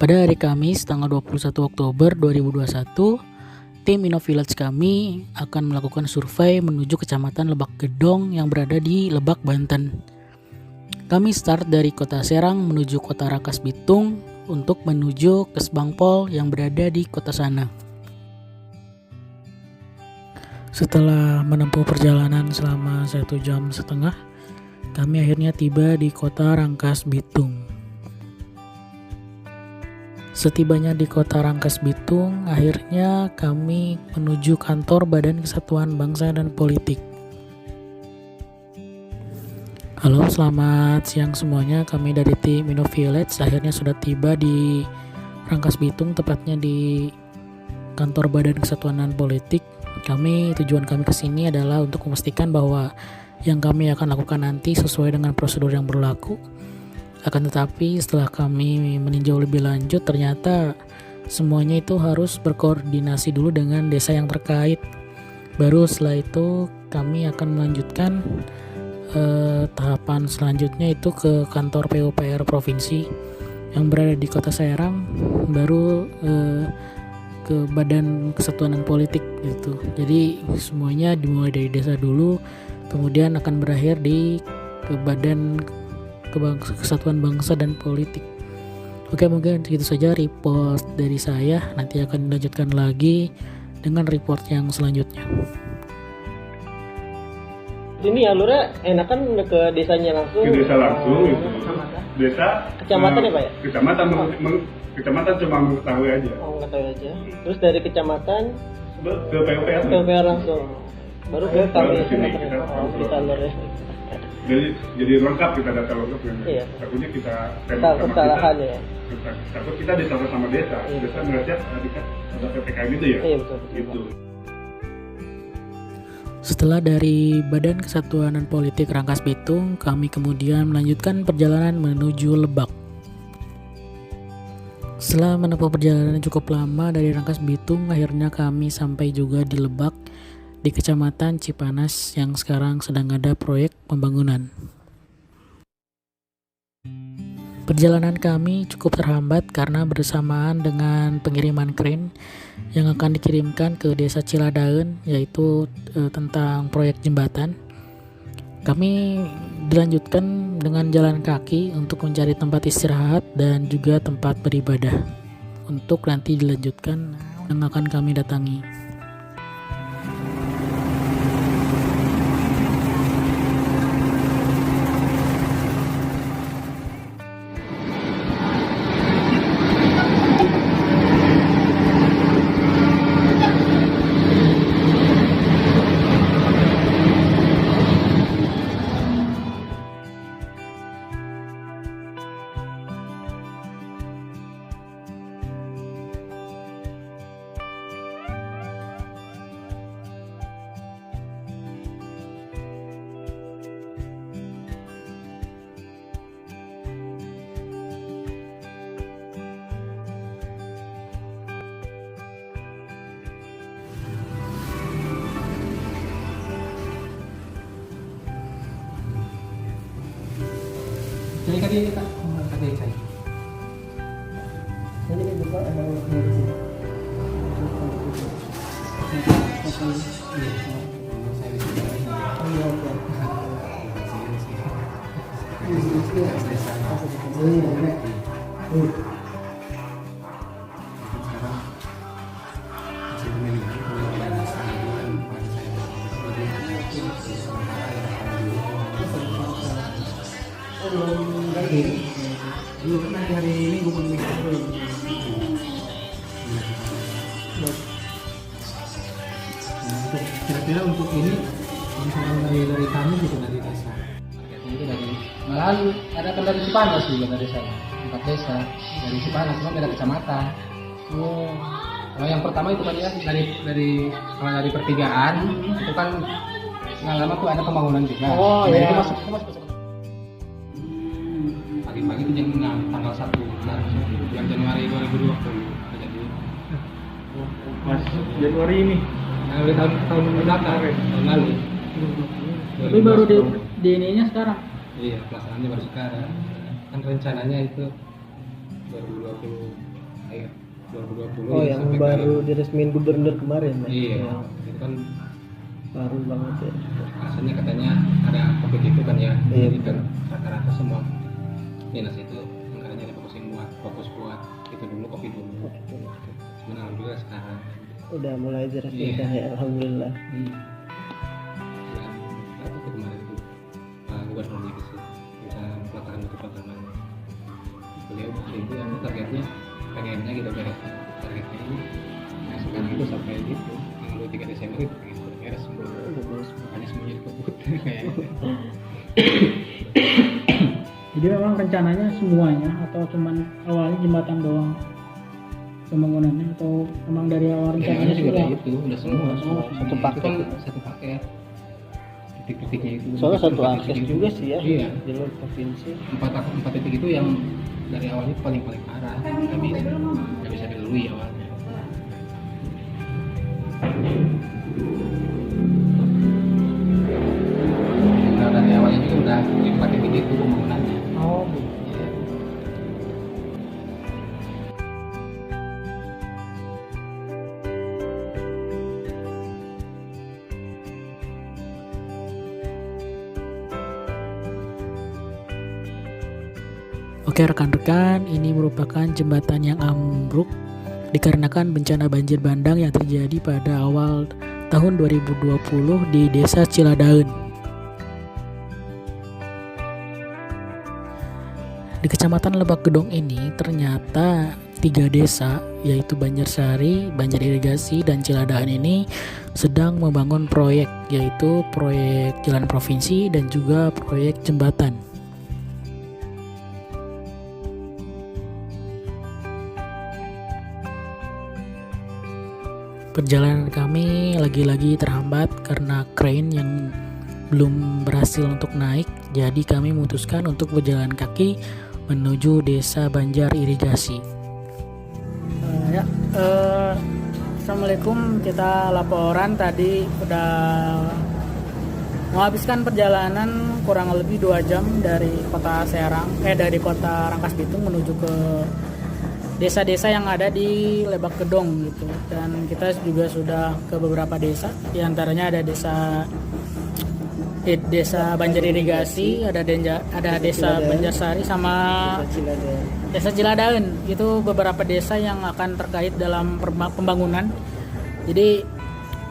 Pada hari Kamis tanggal 21 Oktober 2021, tim InnoVillage kami akan melakukan survei menuju Kecamatan Lebak Gedong yang berada di Lebak, Banten. Kami start dari Kota Serang menuju Kota Rangkas Bitung untuk menuju Kesbangpol yang berada di kota sana. Setelah menempuh perjalanan selama 1,5 jam, kami akhirnya tiba di Kota Rangkas Bitung. Setibanya di Kota Rangkas Bitung, akhirnya kami menuju kantor Badan Kesatuan Bangsa dan Politik. Halo, selamat siang semuanya. Kami dari tim InnoVillage akhirnya sudah tiba di Rangkas Bitung, tepatnya di kantor Badan Kesatuan dan Politik. Tujuan kami ke sini adalah untuk memastikan bahwa yang kami akan lakukan nanti sesuai dengan prosedur yang berlaku. Akan tetapi setelah kami meninjau lebih lanjut, ternyata semuanya itu harus berkoordinasi dulu dengan desa yang terkait. Baru setelah itu kami akan melanjutkan tahapan selanjutnya itu ke kantor PUPR provinsi yang berada di Kota Serang, baru ke Badan Kesatuan dan Politik gitu. Jadi semuanya dimulai dari desa dulu, kemudian akan berakhir di ke Badan Kesatuan Bangsa dan Politik. Oke, mungkin segitu saja report dari saya. Nanti akan dilanjutkan lagi dengan report yang selanjutnya. Ini alurnya enakan ke desanya langsung. Ke desa langsung gitu. Desa Kecamatan ya Pak ya? Kecamatan cuma mengetahui aja. Oh, nggak tahu aja. Terus dari kecamatan Ke PUPR. PUPR langsung. Baru ke kami sini di alur ya. Jadi lengkap, kita data lengkap ya. Iya. Takutnya kita Kesalahan ya. Takut kita disama-sama desa. Iya. Desa melihatnya ada PPKM itu ya. Iya betul. Gitu. Setelah dari Badan Kesatuan dan Politik Rangkas Bitung, kami kemudian melanjutkan perjalanan menuju Lebak. Setelah menempuh perjalanan cukup lama dari Rangkas Bitung, akhirnya kami sampai juga di Lebak, di Kecamatan Cipanas yang sekarang sedang ada proyek pembangunan. Perjalanan kami cukup terhambat karena bersamaan dengan pengiriman krain yang akan dikirimkan ke Desa Ciladaun, yaitu tentang proyek jembatan. Kami dilanjutkan dengan jalan kaki untuk mencari tempat istirahat dan juga tempat beribadah untuk nanti dilanjutkan yang akan kami datangi. Jadi tadi kita tadi saya. Jadi kan juga ada dari sini. Dulu kan nanti hari ini gue mau kira-kira untuk ini misalkan dari kami gitu dari desa. Itu dari malahan ada kan dari Cipanas juga dari saya 4 desa dari Cipanas, cuma beda kecamatan. Kalau yang pertama itu kan ya kalau dari pertigaan itu kan nggak lama tuh ada pembangunan juga. Oh, nah, iya. itu masuk pagi-pagi itu jam 6 tanggal 1 bulan Januari 2020 jadi Mas Januari ini. udah tahun belakang tahun lalu. Tapi baru di ininya sekarang. Iya, pelaksanaannya baru sekarang. Kan rencananya itu 2020 akhir 2020 Oh, ya, yang sampai baru diresmiin gubernur kemarin ya? iya Ya, itu kan baru banget ya. alasannya katanya ada covid itu kan ya, Iya, jadi kan rata-rata semua dinas itu anggarannya fokus buat itu dulu, covid dulu. Cuman alhamdulillah sekarang Udah mulai diresmikan ya, alhamdulillah. yang apa tuh kemarin itu Pak Gubernur itu bisa pelaksanaan itu pertamanya beliau waktu itu yang targetnya pengennya gitu beres targetnya ini nah sekarang itu sampai gitu tanggal 3 Desember itu pengen beres semua, makanya semuanya dikebut kayaknya. Jadi memang rencananya semuanya atau cuman awalnya jembatan doang pembangunannya, atau memang dari awal rencananya juga sudah? kayak gitu, udah semua Satu paket. Itu kan satu paket titik-titiknya itu Soalnya satu empat akses titik itu. juga sih ya, iya jalur provinsi. empat titik itu yang dari awalnya paling parah, nggak bisa dilalui awalnya. Nah, dari awalnya juga udah di 4 titik itu pembangunannya. Oh, Iya. Oke rekan-rekan, ini merupakan jembatan yang ambruk dikarenakan bencana banjir bandang yang terjadi pada awal tahun 2020 di Desa Ciladaun. Di Kecamatan Lebak Gedong ini ternyata 3 desa yaitu Banjarsari, Banjar Irigasi, dan Ciladaun ini sedang membangun proyek, yaitu proyek jalan provinsi dan juga proyek jembatan. Perjalanan kami lagi-lagi terhambat karena crane yang belum berhasil untuk naik, jadi kami memutuskan untuk berjalan kaki menuju Desa Banjar Irigasi. Assalamualaikum, kita laporan tadi udah menghabiskan perjalanan kurang lebih 2 jam dari kota dari kota Rangkas Bitung menuju ke desa-desa yang ada di Lebak Gedong gitu. Dan kita juga sudah ke beberapa desa, diantaranya ada desa Banjar Irigasi, ada desa Banjarsari sama desa Ciladaun. Itu beberapa desa yang akan terkait dalam pembangunan. Jadi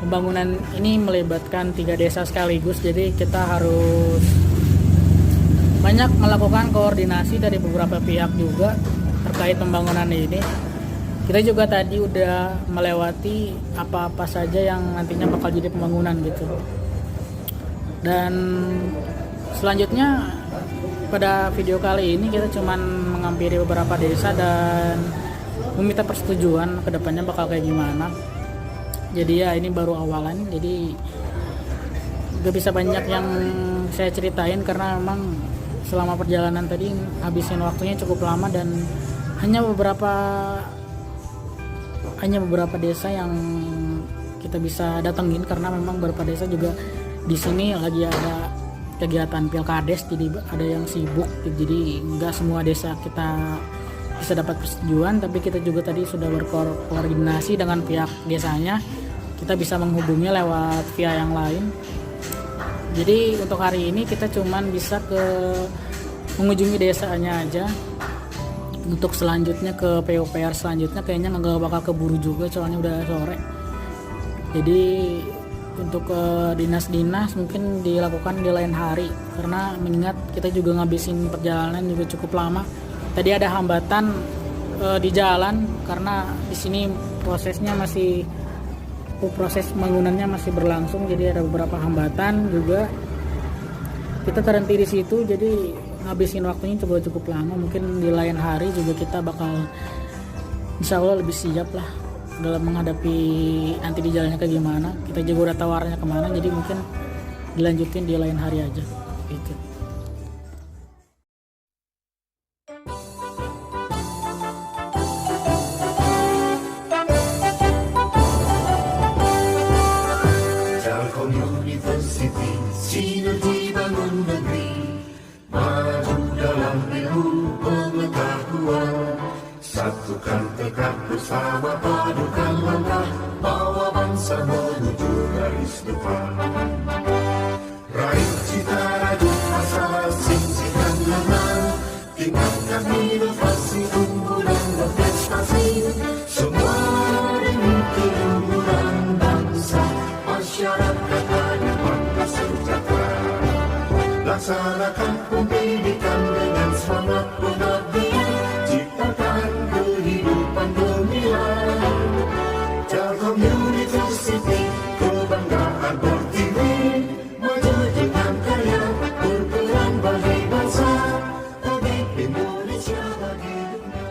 pembangunan ini melibatkan 3 desa sekaligus, jadi kita harus banyak melakukan koordinasi dari beberapa pihak juga terkait pembangunan ini. Kita juga tadi udah melewati apa-apa saja yang nantinya bakal jadi pembangunan gitu. Dan selanjutnya pada video kali ini kita cuman menghampiri beberapa desa dan meminta persetujuan kedepannya bakal kayak gimana. Jadi ya ini baru awalan, jadi gak bisa banyak yang saya ceritain karena memang selama perjalanan tadi habisin waktunya cukup lama dan hanya beberapa desa yang kita bisa datengin karena memang beberapa desa juga di sini lagi ada kegiatan pilkades, jadi ada yang sibuk, jadi nggak semua desa kita bisa dapat persetujuan, tapi kita juga tadi sudah berkoordinasi dengan pihak desanya, kita bisa menghubungi lewat via yang lain. Jadi untuk hari ini kita cuman bisa mengunjungi desanya aja. Untuk selanjutnya ke PUPR selanjutnya kayaknya nggak bakal keburu juga soalnya udah sore. Jadi untuk dinas-dinas mungkin dilakukan di lain hari karena mengingat kita juga ngabisin perjalanan juga cukup lama. Tadi ada hambatan di jalan karena di sini proses pembangunannya masih berlangsung, jadi ada beberapa hambatan juga. Kita terhenti di situ, jadi ngabisin waktunya cukup lama. Mungkin di lain hari juga kita bakal insya Allah lebih siap lah dalam menghadapi nanti di jalannya kayak gimana. Kita juga udah tahu arahnya kemana, jadi mungkin dilanjutin di lain hari aja gitu. Telkom University, sinergi bangun negeri, maju dalam ilmu pengetahuan, Satukan tekad bersama, padukan langkah, bawa bangsa menuju garis depan. Raih cita rajut asa, singkirkan lengan, tingkatkan inovasi, unggulan dan prestasi. Semua demi keluhuran bangsa, masyarakat hadapan sejahtera. Laksanakan pendidikan dengan semangat pengabdian, ciptakan kehidupan gemilang. Telkom University, kebanggaan Pertiwi, maju dengan karya, berperan bagi bangsa, bagi Indonesia, bagi dunia.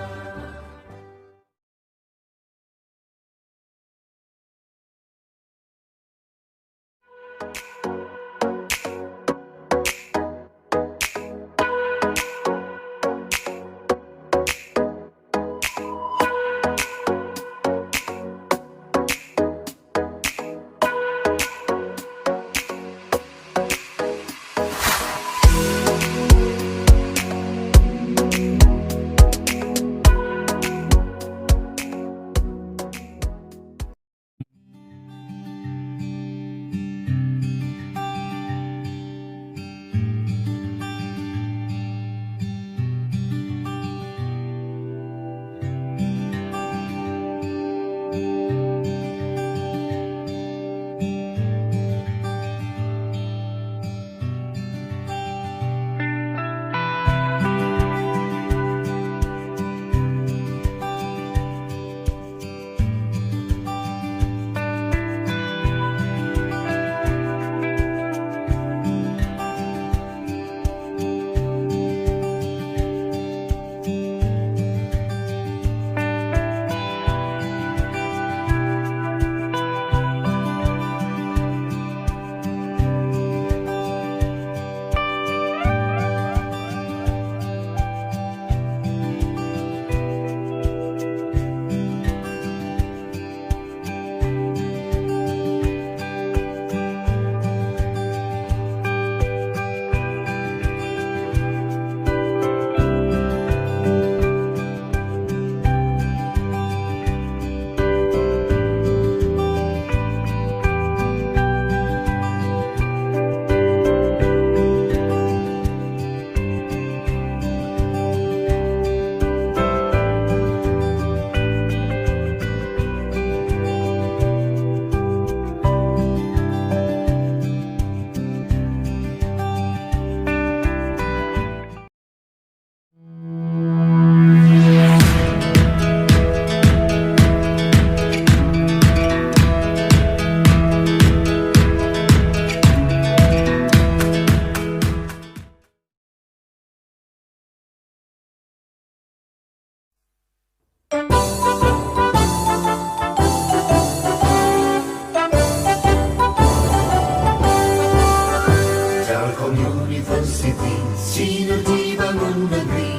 Telkom University, sinergi bangun negeri,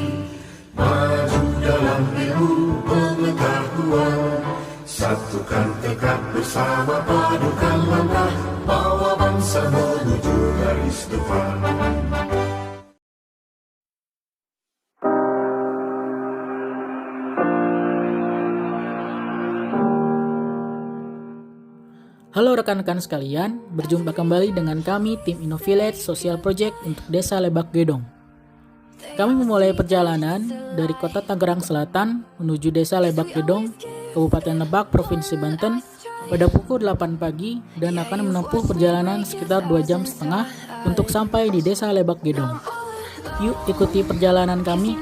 maju dalam ilmu pengetahuan. Satukan tekad bersama, padukan langkah, bawa bangsa menuju garis depan. Halo rekan-rekan sekalian, berjumpa kembali dengan kami tim Innovillage Social Project untuk Desa Lebak Gedong. Kami memulai perjalanan dari kota Tangerang Selatan menuju Desa Lebak Gedong, Kabupaten Lebak, Provinsi Banten pada pukul 8 pagi dan akan menempuh perjalanan sekitar 2,5 jam untuk sampai di Desa Lebak Gedong. Yuk ikuti perjalanan kami.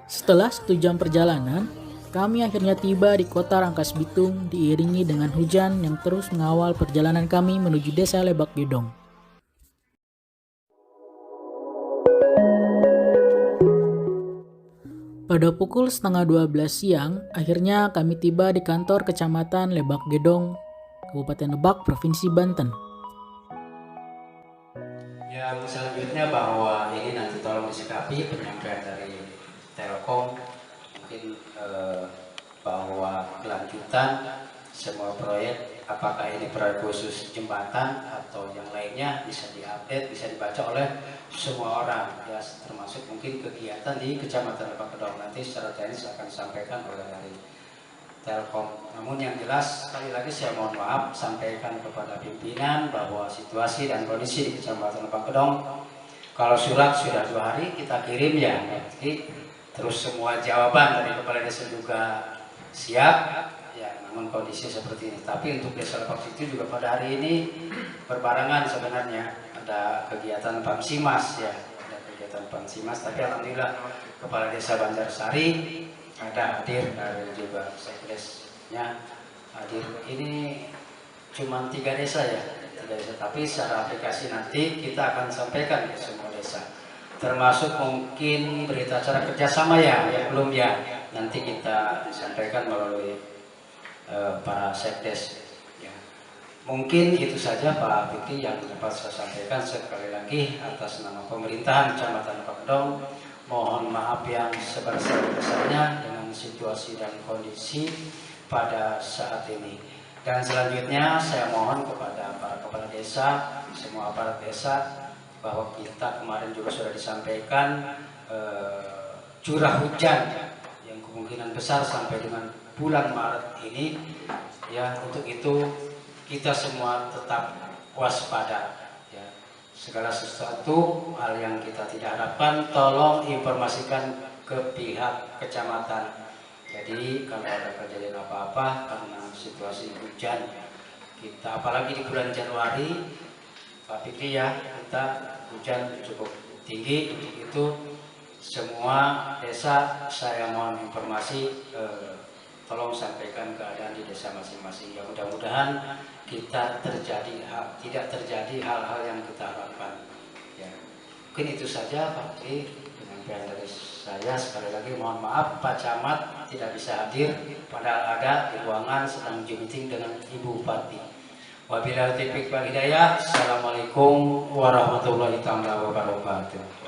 Setelah 1 jam perjalanan, kami akhirnya tiba di kota Rangkas Bitung diiringi dengan hujan yang terus mengawal perjalanan kami menuju Desa Lebak Gedong. Pada pukul 11:30 siang, akhirnya kami tiba di kantor Kecamatan Lebak Gedong, Kabupaten Lebak, Provinsi Banten. Yang selanjutnya bahwa ini nanti tolong disikapi penyampaian dari Telkom, mungkin bahwa kelanjutan semua proyek apakah ini proyek khusus jembatan atau yang lainnya bisa diupdate, bisa dibaca oleh semua orang, ya, termasuk mungkin kegiatan di Kecamatan Lebak Kedong. Nanti secara teknis akan disampaikan oleh dari Telkom. Namun yang jelas, sekali lagi saya mohon maaf sampaikan kepada pimpinan bahwa situasi dan kondisi di Kecamatan Lebak Kedong, kalau surat sudah 2 hari kita kirim ya, jadi terus semua jawaban dari kepala desa juga siap, ya, namun kondisi seperti ini. Tapi untuk desa Lebak itu juga pada hari ini berbarengan sebenarnya ada kegiatan Pamsimas, ya, ada kegiatan Pamsimas. Tapi alhamdulillah kepala desa Banjarsari ada hadir, dan juga sekdesnya hadir. Ini cuma 3 desa ya, 3 desa. Tapi secara aplikasi nanti kita akan sampaikan ke semua desa. Termasuk mungkin berita acara kerjasama ya, yang belum ya, nanti kita sampaikan melalui para sekdes. Ya. Mungkin itu saja Pak Fikri yang dapat saya sampaikan. Sekali lagi atas nama pemerintahan Kecamatan Lebak Kedong, mohon maaf yang sebesar-besarnya dengan situasi dan kondisi pada saat ini. Dan selanjutnya saya mohon kepada para kepala desa, semua aparat desa, bahwa kita kemarin juga sudah disampaikan curah hujan yang kemungkinan besar sampai dengan bulan Maret ini, ya, untuk itu kita semua tetap waspada, ya. Segala sesuatu hal yang kita tidak harapkan, tolong informasikan ke pihak kecamatan. Jadi kalau ada kejadian apa-apa karena situasi hujan, kita apalagi di bulan Januari, Pak Fikri ya, kita hujan cukup tinggi. Untuk itu semua desa saya mohon informasi, tolong sampaikan keadaan di desa masing-masing. Ya, mudah-mudahan tidak terjadi hal-hal yang kita harapkan. Ya, mungkin itu saja Pak Fikri penyampaian dari saya. Sekali lagi mohon maaf Pak Camat tidak bisa hadir, padahal ada di ruangan sedang meeting dengan Ibu Bupati. Wabillahi taufiq wal hidayah. Assalamualaikum warahmatullahi wabarakatuh.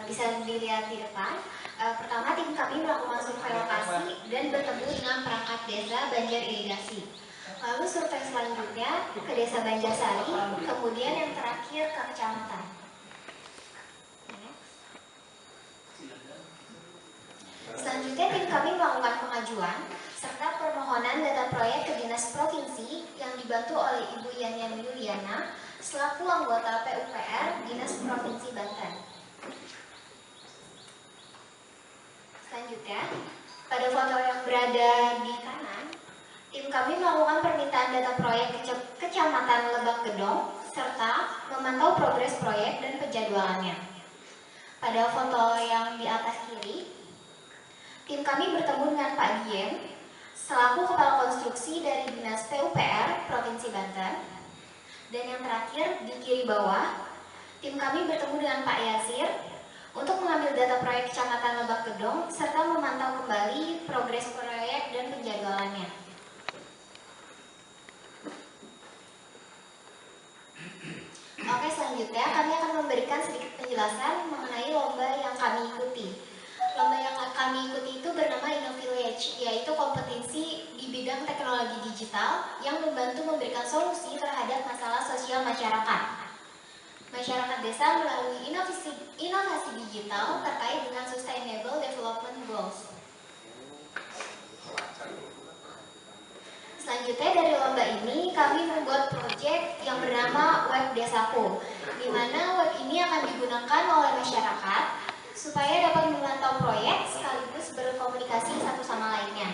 Bisa dilihat di depan. Pertama, tim kami melakukan survei lokasi dan bertemu dengan perangkat desa Banjar Irigasi. Lalu survei selanjutnya ke desa Banjarsari, kemudian yang terakhir ke kecamatan. Selanjutnya tim kami melakukan pengajuan serta permohonan data proyek ke Dinas Provinsi yang dibantu oleh Ibu Yanyan Yuliana selaku anggota PUPR Dinas Provinsi Banten. Selanjutnya, pada foto yang berada di kanan, tim kami melakukan permintaan data proyek Kecamatan Lebak Kedong serta memantau progres proyek dan penjadwalannya. Pada foto yang di atas kiri, tim kami bertemu dengan Pak Diem selaku Kepala Konstruksi dari Dinas PUPR Provinsi Banten. Dan yang terakhir, di kiri bawah, tim kami bertemu dengan Pak Yasir untuk mengambil data proyek Kecamatan Lebak Gedong serta memantau kembali progres proyek dan penjadwalannya. Oke, selanjutnya kami akan memberikan sedikit penjelasan mengenai lomba yang kami ikuti. Lomba yang kami ikuti itu bernama InnoVillage, yaitu kompetisi di bidang teknologi digital yang membantu memberikan solusi terhadap masalah sosial masyarakat. Masyarakat desa melalui inovasi digital terkait dengan Sustainable Development Goals. Selanjutnya dari lomba ini kami membuat proyek yang bernama Web Desaku, di mana web ini akan digunakan oleh masyarakat supaya dapat memantau proyek sekaligus berkomunikasi satu sama lainnya.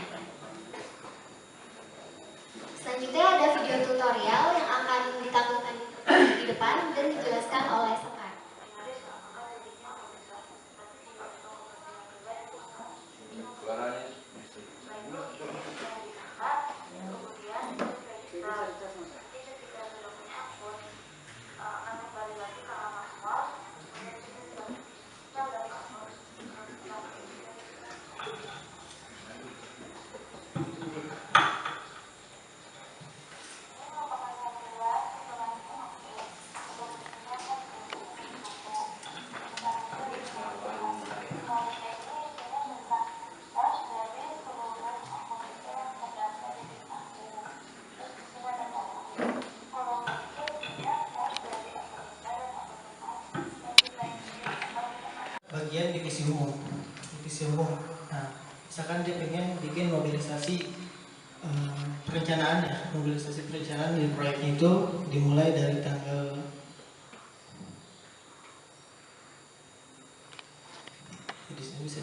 Selanjutnya ada video tutorial yang akan ditampilkan di depan dan dijelaskan oleh Sekar. Bagian divisi umum. Nah, misalkan dia pengen bikin mobilisasi perencanaan di proyeknya itu dimulai dari tanggal di sini bisa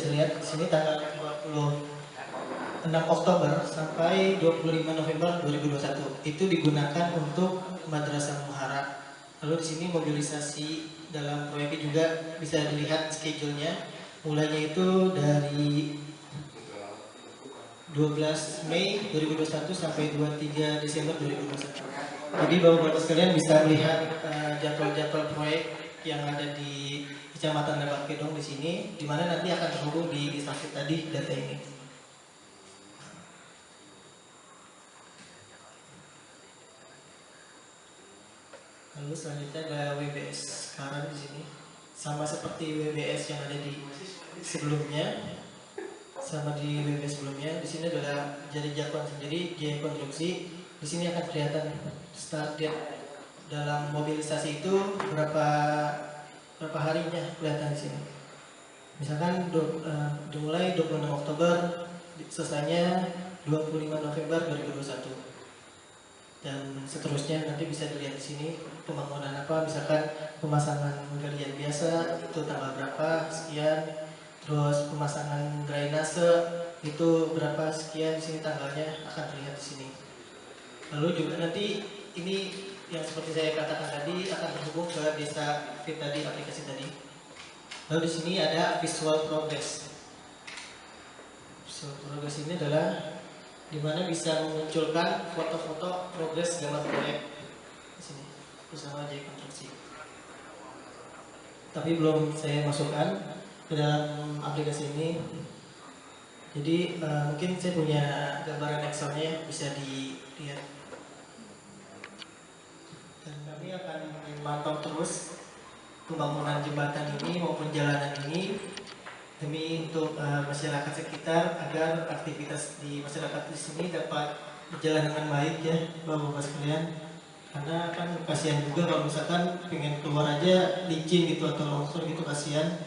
dilihat di sini tanggal 26 Oktober sampai 25 November 2021 itu digunakan untuk Madrasah Muharram. Lalu di sini mobilisasi dalam proyeknya juga bisa dilihat schedule-nya. Mulainya itu dari 12 Mei 2021 sampai 23 Desember 2021. Jadi Bapak-Bapak sekalian bisa melihat jadwal-jadwal proyek yang ada di Kecamatan Lebak Gedong di sini, di mana nanti akan terhubung di Disafit tadi data ini. Lalu selanjutnya ada WBS sekarang di sini, sama seperti WBS yang ada di sebelumnya, di sini adalah jadi jadwal sendiri, jaya konstruksi. Di sini akan kelihatan start date dalam mobilisasi itu berapa harinya kelihatan di sini. Misalkan dimulai 26 Oktober, selesainya 25 November 2021. Dan seterusnya nanti bisa dilihat di sini pembangunan apa, misalkan pemasangan galian biasa itu tanggal berapa sekian, terus pemasangan drainase itu berapa sekian, di sini tanggalnya akan terlihat di sini. Lalu juga nanti ini yang seperti saya katakan tadi akan terhubung ke desa fit tadi, aplikasi tadi. Lalu di sini ada visual progress. Visual progress ini adalah di mana bisa memunculkan foto-foto progres gambar proyek di sini bersama Jaya Konstruksi. Tapi belum saya masukkan ke dalam aplikasi ini. Jadi mungkin saya punya gambaran Excel-nya bisa dilihat. Dan kami akan memantau terus pembangunan jembatan ini maupun jalanan ini demi untuk masyarakat sekitar agar aktivitas di masyarakat di sini dapat berjalan dengan baik ya Bapak-Bapak sekalian. Karena kan kasihan juga kalau misalkan pengen keluar aja licin gitu atau longsor gitu, kasihan.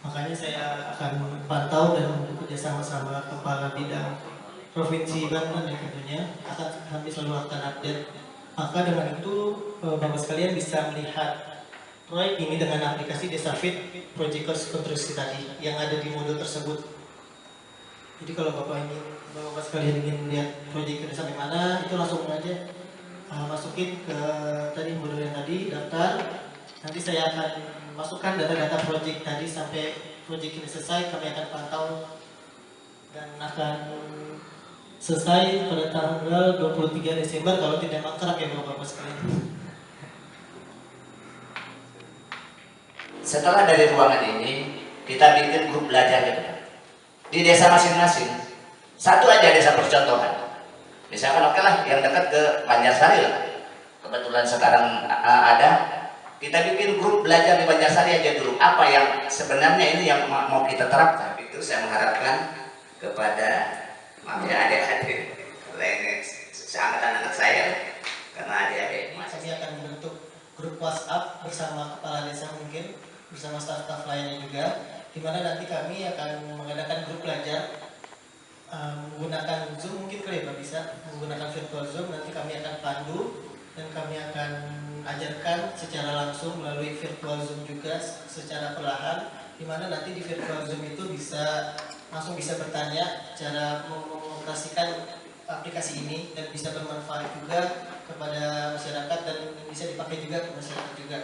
Makanya saya akan pantau dan bekerja sama kepala bidang Provinsi Banten ya tentunya kami selalu akan update. Maka dengan itu Bapak sekalian bisa melihat proyek ini dengan aplikasi Desafit Project Konstruksi tadi yang ada di modul tersebut. Jadi kalau Bapak sekalian ingin melihat proyek ini sampai mana, itu langsung aja masukin ke tadi modul yang tadi, daftar. Nanti saya akan masukkan data-data proyek tadi sampai proyek ini selesai, kami akan pantau dan akan selesai pada tanggal 23 Desember kalau tidak mangkrak ya Bapak-Bapak sekalian. Setelah dari ruangan ini, kita bikin grup belajar di desa masing-masing. Satu aja desa percontohan. Misalkan oke lah, yang dekat ke Banjarsari lah. Kebetulan sekarang ada. Kita bikin grup belajar di Banjarsari aja dulu. Apa yang sebenarnya ini yang mau kita terapkan? Itu saya mengharapkan kepada adik-adik. Kalau ini seangkatan anak saya, karena adik-adik Kami akan membentuk grup WhatsApp bersama kepala desa mungkin, bersama staf-staf lainnya juga, di mana nanti kami akan mengadakan grup belajar menggunakan Zoom, mungkin kali ya Pak bisa menggunakan virtual Zoom. Nanti kami akan pandu dan kami akan ajarkan secara langsung melalui virtual Zoom juga secara perlahan, di mana nanti di virtual Zoom itu langsung bisa bertanya cara mengoperasikan aplikasi ini dan bisa bermanfaat juga kepada masyarakat dan bisa dipakai juga ke masyarakat juga.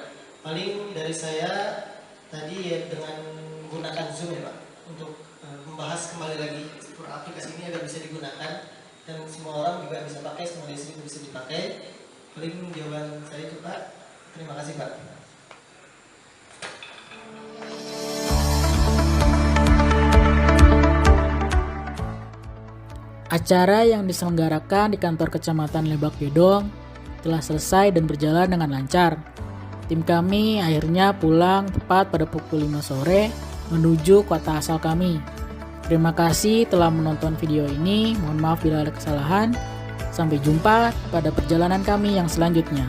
Paling dari saya tadi ya dengan menggunakan Zoom ya Pak untuk membahas kembali lagi aplikasi ini agar bisa digunakan dan semua orang juga bisa pakai, semua desa juga bisa dipakai. Paling jawaban saya itu Pak. Terima kasih Pak. Acara yang diselenggarakan di kantor Kecamatan Lebak Gedong telah selesai dan berjalan dengan lancar. Tim kami akhirnya pulang tepat pada pukul 5 sore menuju kota asal kami. Terima kasih telah menonton video ini. Mohon maaf bila ada kesalahan. Sampai jumpa pada perjalanan kami yang selanjutnya.